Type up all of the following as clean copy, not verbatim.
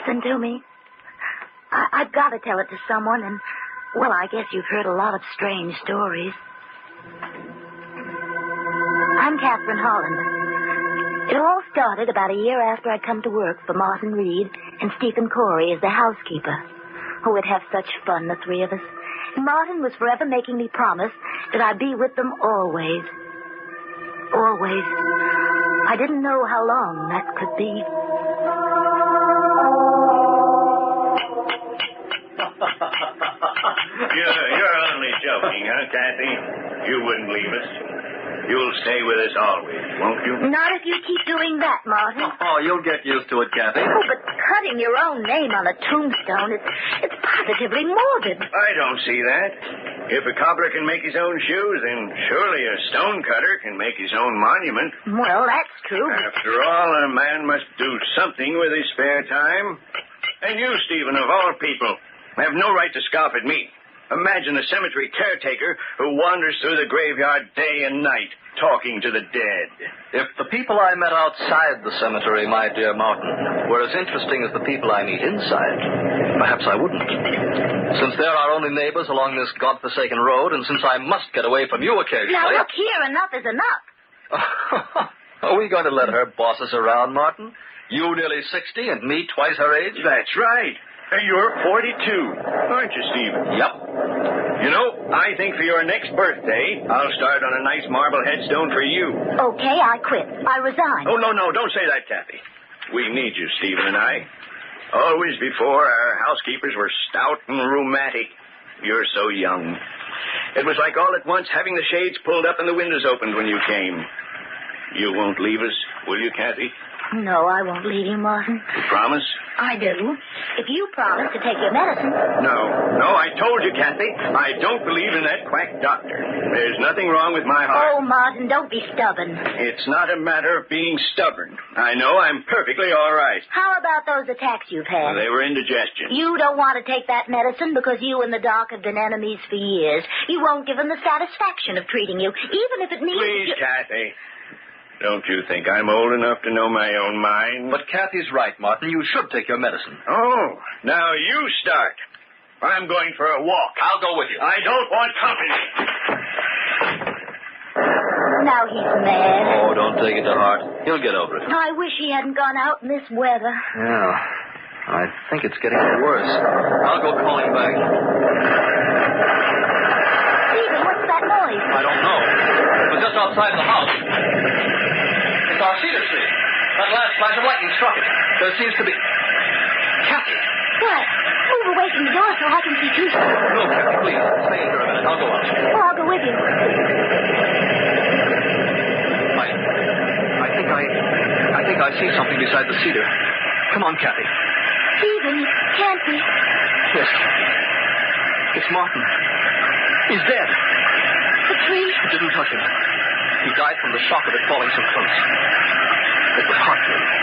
Listen to me. I've got to tell it to someone, and, well, I guess you've heard a lot of strange stories. I'm Catherine Holland. It all started about a year after I'd come to work for Martin Reed and Stephen Corey as the housekeeper. Oh, we'd have such fun, the three of us. And Martin was forever making me promise that I'd be with them always. Always. I didn't know how long that could be. You're only joking, huh, Kathy? You wouldn't leave us. You'll stay with us always, won't you? Not if you keep doing that, Martin. Oh, you'll get used to it, Kathy. Oh, but cutting your own name on a tombstone, it's positively morbid. I don't see that. If a cobbler can make his own shoes, then surely a stonecutter can make his own monument. Well, that's true. After all, a man must do something with his spare time. And you, Stephen, of all people, have no right to scoff at me. Imagine a cemetery caretaker who wanders through the graveyard day and night, talking to the dead. If the people I met outside the cemetery, my dear Martin, were as interesting as the people I meet inside, perhaps I wouldn't. Since they're our only neighbors along this godforsaken road, and since I must get away from you occasionally... Now, look here, enough is enough. Are we going to let her boss us around, Martin? You nearly 60 and me twice her age? That's right. You're 42, aren't you, Stephen? Yep. You know, I think for your next birthday, I'll start on a nice marble headstone for you. Okay, I quit. I resign. Oh, no, don't say that, Kathy. We need you, Stephen and I. Always before, our housekeepers were stout and rheumatic. You're so young. It was like all at once having the shades pulled up and the windows opened when you came. You won't leave us, will you, Kathy? No, I won't leave you, Martin. You promise? I do. If you promise to take your medicine. No, I told you, Kathy. I don't believe in that quack doctor. There's nothing wrong with my heart. Oh, Martin, don't be stubborn. It's not a matter of being stubborn. I know I'm perfectly all right. How about those attacks you've had? Well, they were indigestion. You don't want to take that medicine because you and the doc have been enemies for years. You won't give them the satisfaction of treating you, even if it means... Please, Kathy. Don't you think I'm old enough to know my own mind? But Kathy's right, Martin. You should take your medicine. Oh, now you start. I'm going for a walk. I'll go with you. I don't want company. Now he's mad. Oh, don't take it to heart. He'll get over it. I wish he hadn't gone out in this weather. Yeah. I think it's getting worse. I'll go call him back. Stephen, what's that noise? I don't know. It was just outside the house. It's our cedar tree. That last flash of lightning struck it. There seems to be... Kathy! What? Move away from the door so I can see too. No, Kathy, please. Stay in here a minute. I'll go out. Oh, I'll go with you. I think I see something beside the cedar. Come on, Kathy. Stephen, it can't be. Yes. It's Martin. He's dead. The tree? It didn't touch him. He died from the shock of it falling so close. It was heartbreaking.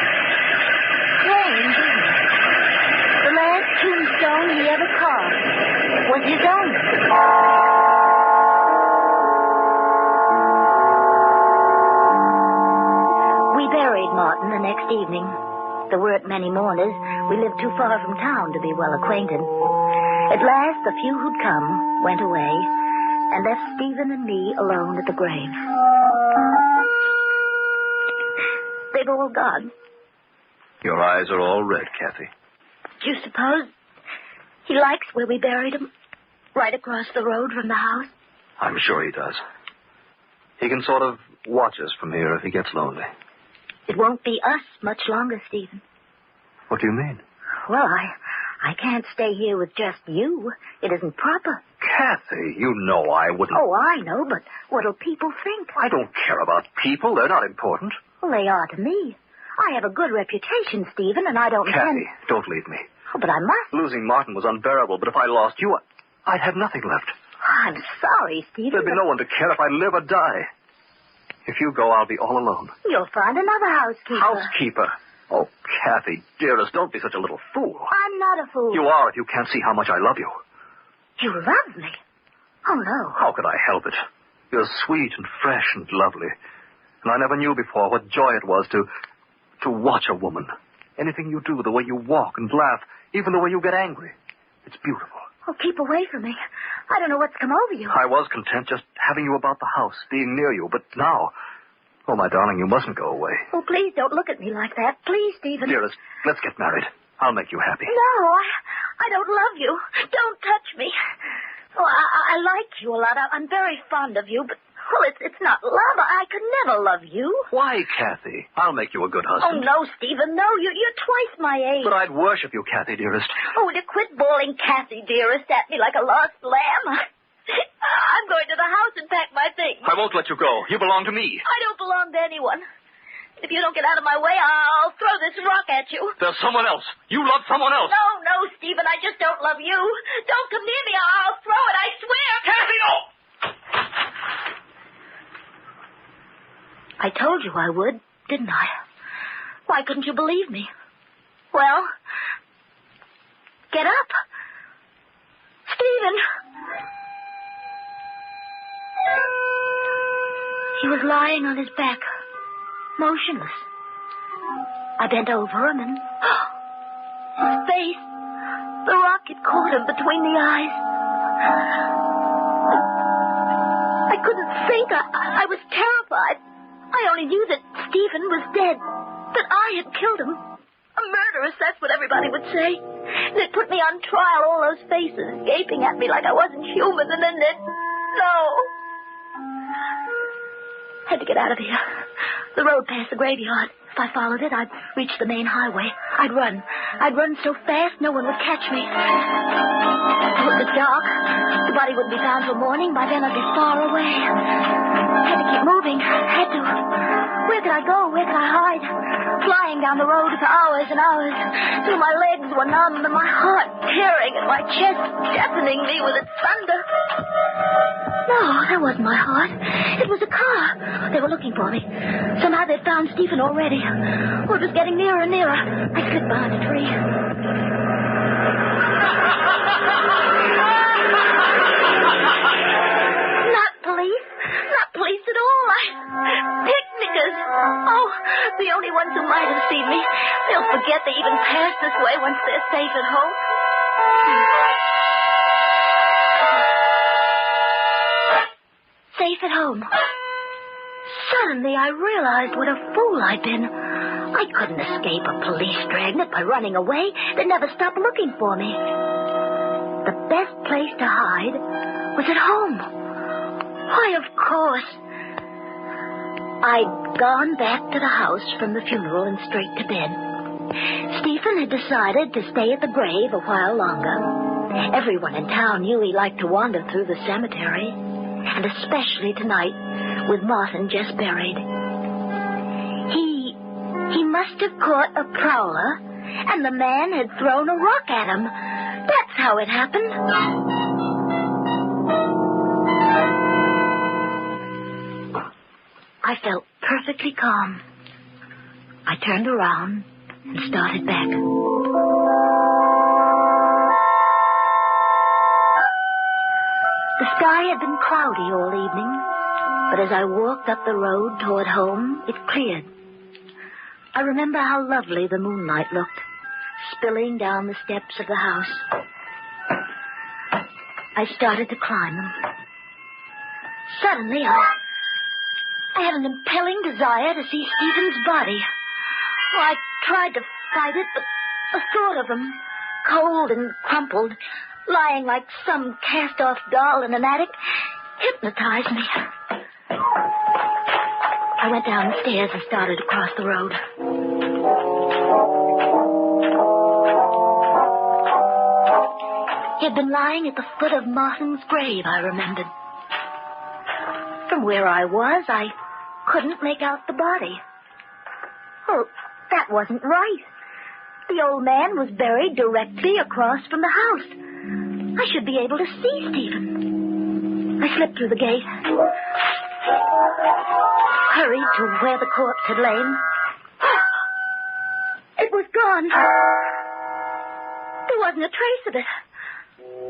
Strange, isn't it? The last tombstone he ever carved was his own. We buried Martin the next evening. There weren't many mourners. We lived too far from town to be well acquainted. At last, the few who'd come went away and left Stephen and me alone at the grave. They've all gone. Your eyes are all red, Kathy. Do you suppose he likes where we buried him? Right across the road from the house? I'm sure he does. He can sort of watch us from here if he gets lonely. It won't be us much longer, Stephen. What do you mean? Well, I can't stay here with just you. It isn't proper. Kathy, you know I wouldn't... Oh, I know, but what'll people think? I don't care about people. They're not important. Well, they are to me. I have a good reputation, Stephen, and I don't Kathy, don't leave me. Oh, but I must. Losing Martin was unbearable, but if I lost you, I'd have nothing left. I'm sorry, Stephen. There'd be no one to care if I live or die. If you go, I'll be all alone. You'll find another housekeeper. Housekeeper? Oh, Kathy, dearest, don't be such a little fool. I'm not a fool. You are if you can't see how much I love you. You love me? Oh, no. How could I help it? You're sweet and fresh and lovely. And I never knew before what joy it was to watch a woman Anything you do, the way you walk and laugh, even the way you get angry. It's beautiful. Oh, keep away from me. I don't know what's come over you. I was content just having you about the house, being near you, but now... Oh, my darling, you mustn't go away. Oh, please don't look at me like that. Please, Stephen. Dearest, let's get married. I'll make you happy. No, I don't love you. Don't touch me. Oh, I like you a lot. I'm very fond of you, but, well, it's not love. I could never love you. Why, Kathy? I'll make you a good Oh, husband. no, Stephen, no. You're twice my age. But I'd worship you, Kathy, dearest. Oh, to quit bawling Kathy, dearest, at me like a lost lamb. I'm going to the house and pack my things. I won't let you go. You belong to me. I don't belong to anyone. If you don't get out of my way, I'll throw this rock at you. There's someone else. You love someone else. No, Stephen, I just don't love you. Don't come near me. I'll throw it, I swear. Kathy, no! I told you I would, didn't I? Why couldn't you believe me? Well, get up. Stephen! He was lying on his back, motionless. I bent over him and... his face, the rock had caught him between the eyes. I couldn't think. I was terrified. I only knew that Stephen was dead, that I had killed him. A murderess, that's what everybody would say. They'd put me on trial, all those faces gaping at me like I wasn't human, and then they'd... No. Had to get out of here. The road past the graveyard. If I followed it, I'd reach the main highway. I'd run. I'd run so fast no one would catch me. Oh, it was dark. The body wouldn't be found till morning. By then I'd be far away. Had to keep moving. Had to. Where could I go? Where could I hide? Flying down the road for hours and hours. Till my legs were numb and my heart tearing at my chest, deafening me with its thunder. No, that wasn't my heart. It was a car. They were looking for me. Somehow they'd found Stephen already. Oh, it was getting nearer and nearer. I slipped behind a tree. Not police. Not police at all. Picnickers. Oh, the only ones who might have seen me. They'll forget they even passed this way once they're safe at home. Safe at home. Suddenly, I realized what a fool I'd been. I couldn't escape a police dragnet by running away. They'd never stop looking for me. The best place to hide was at home. Why, of course. I'd gone back to the house from the funeral and straight to bed. Stephen had decided to stay at the grave a while longer. Everyone in town knew he liked to wander through the cemetery. And especially tonight, with Martin just buried. He must have caught a prowler, and the man had thrown a rock at him. That's how it happened. I felt perfectly calm. I turned around and started back. The sky had been cloudy all evening, but as I walked up the road toward home, it cleared. I remember how lovely the moonlight looked, spilling down the steps of the house. I started to climb them. Suddenly, I had an impelling desire to see Stephen's body. Oh, I tried to fight it, but the thought of him, cold and crumpled, lying like some cast-off doll in an attic, hypnotized me. I went down the stairs and started across the road. He had been lying at the foot of Martin's grave, I remembered. From where I was, I couldn't make out the body. Oh, that wasn't right. The old man was buried directly across from the house. I should be able to see Stephen. I slipped through the gate, hurried to where the corpse had lain. It was gone. There wasn't a trace of it.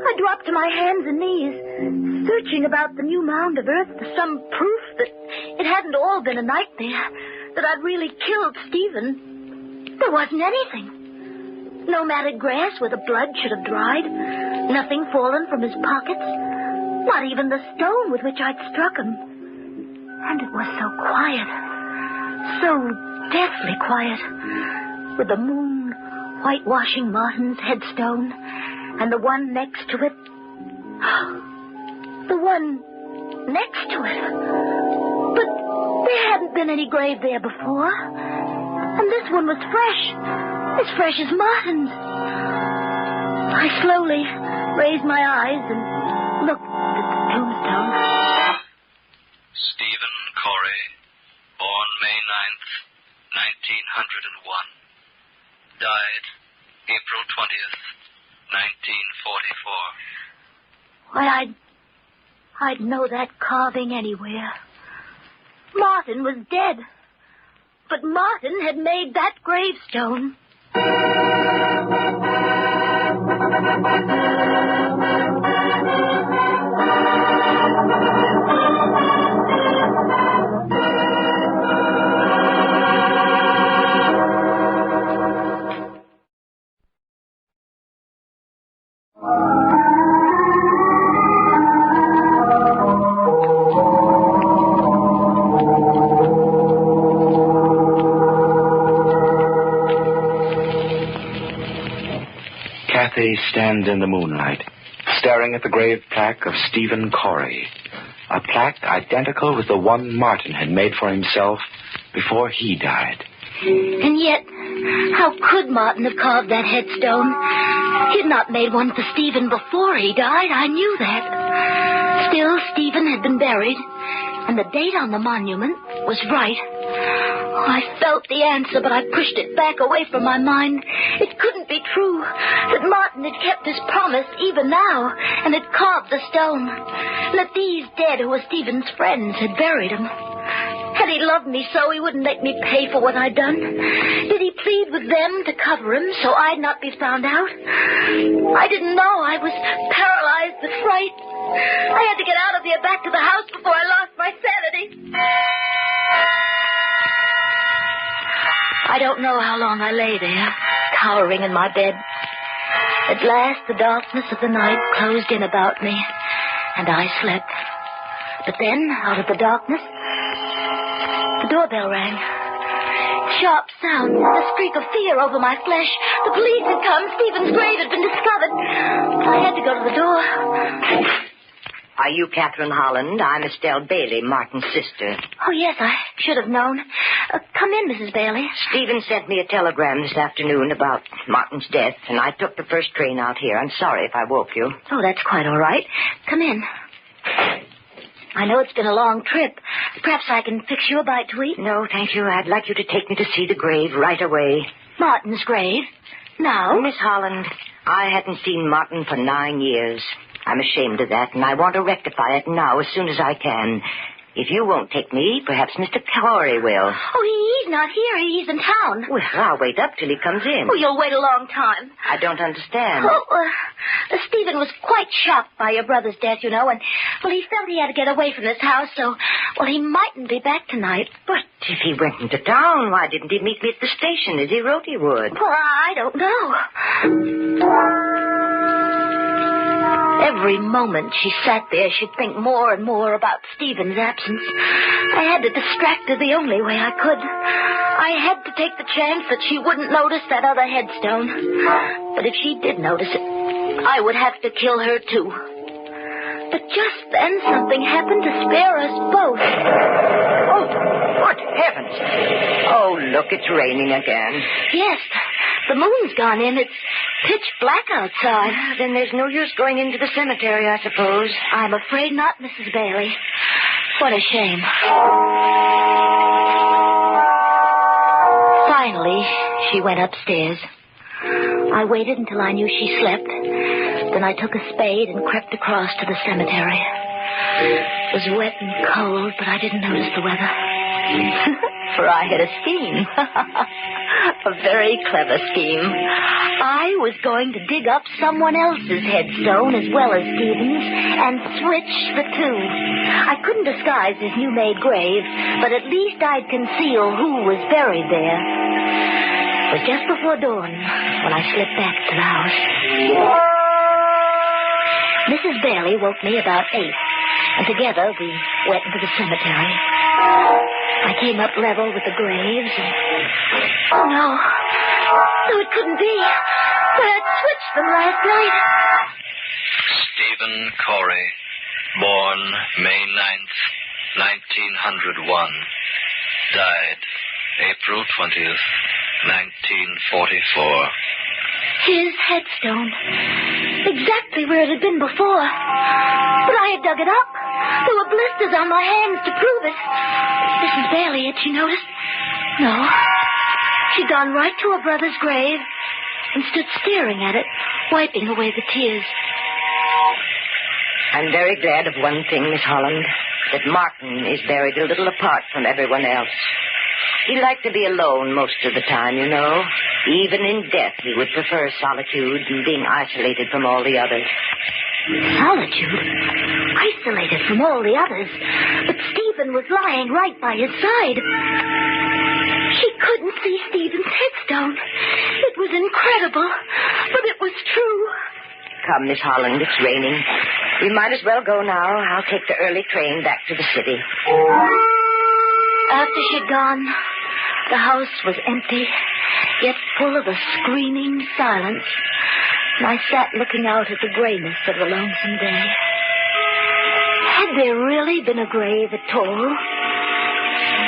I dropped to my hands and knees, searching about the new mound of earth for some proof that it hadn't all been a nightmare, that I'd really killed Stephen. There wasn't anything. No matted grass where the blood should have dried. Nothing fallen from his pockets. Not even the stone with which I'd struck him. And it was so quiet. So deathly quiet. With the moon whitewashing Martin's headstone. And the one next to it. The one next to it. But there hadn't been any grave there before. And this one was fresh. As fresh as Martin's. I slowly raised my eyes and looked at the tombstone. Stephen Corey, born May 9th, 1901. Died April 20th, 1944. Why, I'd know that carving anywhere. Martin was dead. But Martin had made that gravestone. Kathy stands in the moonlight, staring at the grave plaque of Stephen Corey, a plaque identical with the one Martin had made for himself before he died. And yet, how could Martin have carved that headstone? He'd not made one for Stephen before he died, I knew that. Still, Stephen had been buried, and the date on the monument was right. I felt the answer, but I pushed it back away from my mind. It couldn't be true that Martin had kept his promise even now and had carved the stone. That these dead who were Stephen's friends had buried him. Had he loved me so, he wouldn't make me pay for what I'd done. Did he plead with them to cover him so I'd not be found out? I didn't know. I was paralyzed with fright. I had to get out of here back to the house before I lost my sanity. I don't know how long I lay there, cowering in my bed. At last, the darkness of the night closed in about me, and I slept. But then, out of the darkness, the doorbell rang. Sharp sound, a streak of fear over my flesh. The police had come. Stephen's grave had been discovered. I had to go to the door. Are you Catherine Holland? I'm Estelle Bailey, Martin's sister. Oh, yes, I should have known. Come in, Mrs. Bailey. Stephen sent me a telegram this afternoon about Martin's death, and I took the first train out here. I'm sorry if I woke you. Oh, that's quite all right. Come in. I know it's been a long trip. Perhaps I can fix you a bite to eat. No, thank you. I'd like you to take me to see the grave right away. Martin's grave? Now? Miss Holland, I hadn't seen Martin for 9 years. I'm ashamed of that, and I want to rectify it now as soon as I can. If you won't take me, perhaps Mr. Corey will. Oh, he's not here. He's in town. Well, I'll wait up till he comes in. Oh, you'll wait a long time. I don't understand. Oh, Stephen was quite shocked by your brother's death, you know, and, well, he felt he had to get away from this house, so, well, he mightn't be back tonight. But if he went into town, why didn't he meet me at the station as he wrote he would? Well, I don't know. Every moment she sat there, she'd think more and more about Stephen's absence. I had to distract her the only way I could. I had to take the chance that she wouldn't notice that other headstone. But if she did notice it, I would have to kill her, too. But just then, something happened to spare us both. Oh, good heavens. Oh, look, it's raining again. Yes, the moon's gone in. It's pitch black outside. Then there's no use going into the cemetery, I suppose. I'm afraid not, Mrs. Bailey. What a shame. Finally, she went upstairs. I waited until I knew she slept. Then I took a spade and crept across to the cemetery. It was wet and cold, but I didn't notice the weather. For I had a scheme. A very clever scheme. I was going to dig up someone else's headstone as well as Stephen's and switch the two. I couldn't disguise his new-made grave, but at least I'd conceal who was buried there. It was just before dawn when I slipped back to the house. Mrs. Bailey woke me about 8, and together we went into the cemetery. I came up level with the graves, and... Oh, no. No, it couldn't be. But I'd switched them last night. Stephen Corey, born May 9th, 1901. Died April 20th, 1944. His headstone. Exactly where it had been before. But I had dug it up. There were blisters on my hands to prove it. Mrs. Bailey, had she noticed? No. She'd gone right to her brother's grave and stood staring at it, wiping away the tears. I'm very glad of one thing, Miss Holland, that Martin is buried a little apart from everyone else. He liked to be alone most of the time, you know. Even in death, he would prefer solitude and being isolated from all the others. Solitude? Isolated from all the others? But Stephen was lying right by his side. She couldn't see Stephen's headstone. It was incredible, but it was true. Come, Miss Holland, it's raining. We might as well go now. I'll take the early train back to the city. After she'd gone, the house was empty, yet full of a screaming silence. And I sat looking out at the grayness of the lonesome day. Had there really been a grave at all?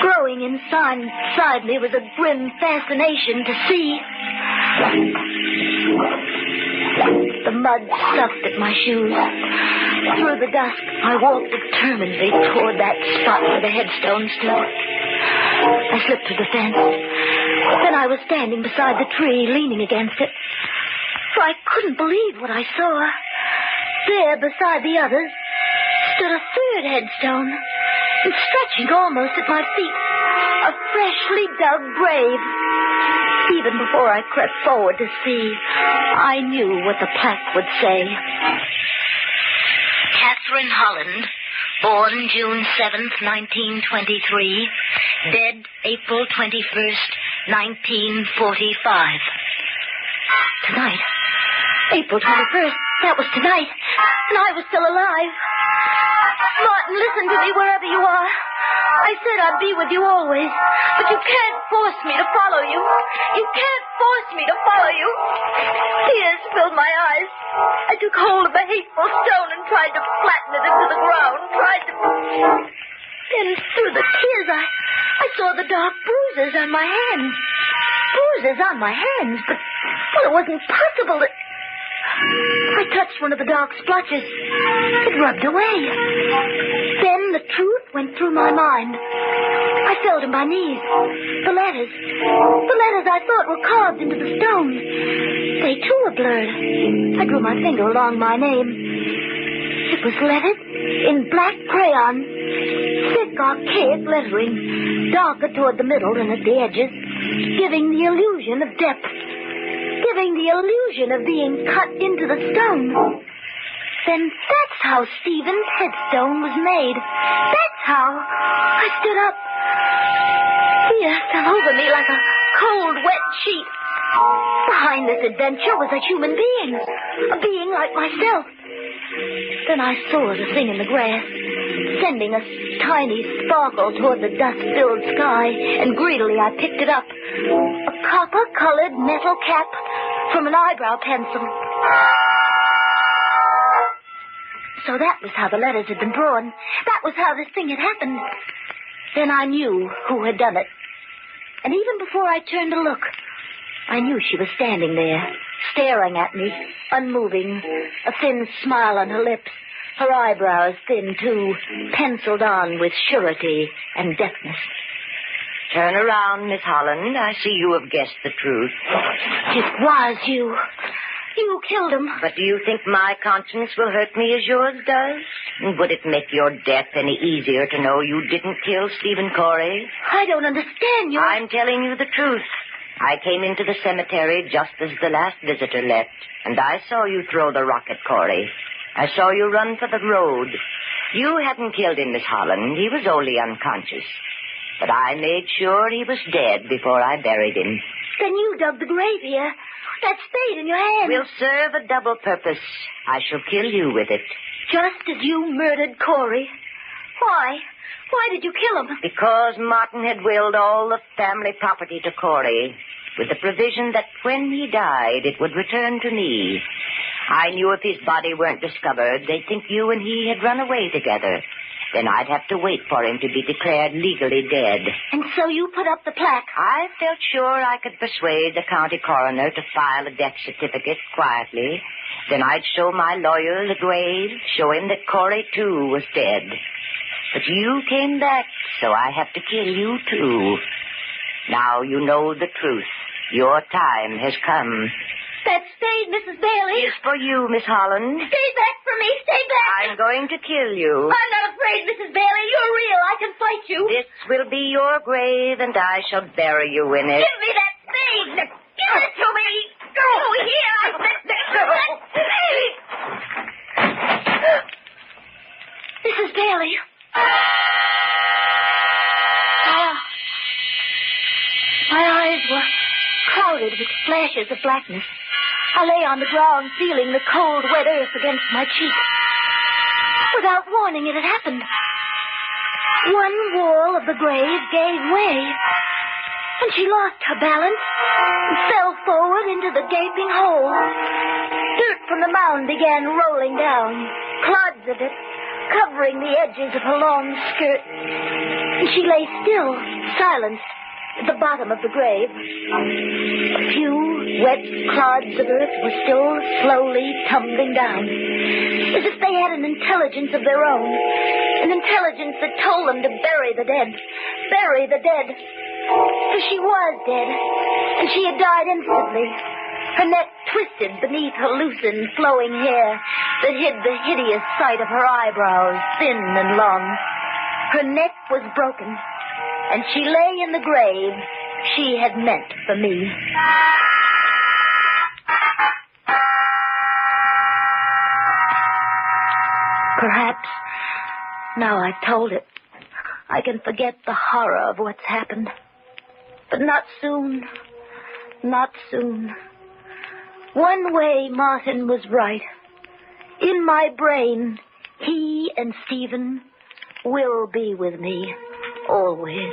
Growing inside me was a grim fascination to see. The mud sucked at my shoes. Through the dusk, I walked determinedly toward that spot where the headstone stood. I slipped through the fence. Then I was standing beside the tree, leaning against it. For I couldn't believe what I saw. There, beside the others, stood a third headstone, and stretching almost at my feet, a freshly dug grave. Even before I crept forward to see, I knew what the plaque would say. Catherine Holland, born June 7th, 1923, dead April 21st, 1945. Tonight. April 21st. That was tonight. And I was still alive. Martin, listen to me wherever you are. I said I'd be with you always, but you can't force me to follow you. You can't force me to follow you. Tears filled my eyes. I took hold of a hateful stone and tried to flatten it into the ground. Then through the tears, I saw the dark bruises on my hands. Bruises on my hands, but it wasn't possible that... I touched one of the dark splotches. It rubbed away. Then the truth went through my mind. I fell to my knees. The letters I thought were carved into the stone. They too were blurred. I drew my finger along my name. It was lettered in black crayon. Thick, archaic lettering, darker toward the middle than at the edges, giving the illusion of depth. Giving the illusion of being cut into the stone. Then that's how Stephen's headstone was made. That's how. I stood up. Fear fell over me like a cold, wet sheet. Behind this adventure was a human being. A being like myself. Then I saw the thing in the grass, sending a tiny sparkle toward the dust-filled sky, and greedily I picked it up. A copper-colored metal cap from an eyebrow pencil. So that was how the letters had been drawn. That was how this thing had happened. Then I knew who had done it. And even before I turned to look, I knew she was standing there, staring at me, unmoving, a thin smile on her lips, her eyebrows thin, too, penciled on with surety and deftness. Turn around, Miss Holland. I see you have guessed the truth. It was you. You killed him. But do you think my conscience will hurt me as yours does? Would it make your death any easier to know you didn't kill Stephen Corey? I don't understand you. I'm telling you the truth. I came into the cemetery just as the last visitor left, and I saw you throw the rock at Corey. I saw you run for the road. You hadn't killed him, Miss Holland. He was only unconscious. But I made sure he was dead before I buried him. Then you dug the grave here. That spade in your hand. Will serve a double purpose. I shall kill you with it. Just as you murdered Corey. Why? Why did you kill him? Because Martin had willed all the family property to Corey, with the provision that when he died, it would return to me. I knew if his body weren't discovered, they'd think you and he had run away together. Then I'd have to wait for him to be declared legally dead. And so you put up the plaque. I felt sure I could persuade the county coroner to file a death certificate quietly. Then I'd show my lawyer the grave, show him that Corey, too, was dead. But you came back, so I have to kill you, too. Now you know the truth. Your time has come. That spade, Mrs. Bailey. Is for you, Miss Holland. Stay back from me. Stay back. I'm going to kill you. I'm not afraid, Mrs. Bailey. You're real. I can fight you. This will be your grave, and I shall bury you in it. Give me that spade. Give it to me. Go here. I said that spade. Mrs. Bailey. My eyes were clouded with flashes of blackness. I lay on the ground, feeling the cold, wet earth against my cheek. Without warning, it had happened. One wall of the grave gave way, and she lost her balance and fell forward into the gaping hole. Dirt from the mound began rolling down, clods of it covering the edges of her long skirt. And she lay still, silenced, at the bottom of the grave. A few wet clods of earth were still slowly tumbling down, as if they had an intelligence of their own, an intelligence that told them to bury the dead. Bury the dead. For she was dead, and she had died instantly. Her neck twisted beneath her loosened, flowing hair that hid the hideous sight of her eyebrows, thin and long. Her neck was broken, and she lay in the grave she had meant for me. Perhaps, now I've told it, I can forget the horror of what's happened. But not soon. Not soon. One way Martin was right. In my brain, he and Stephen will be with me always.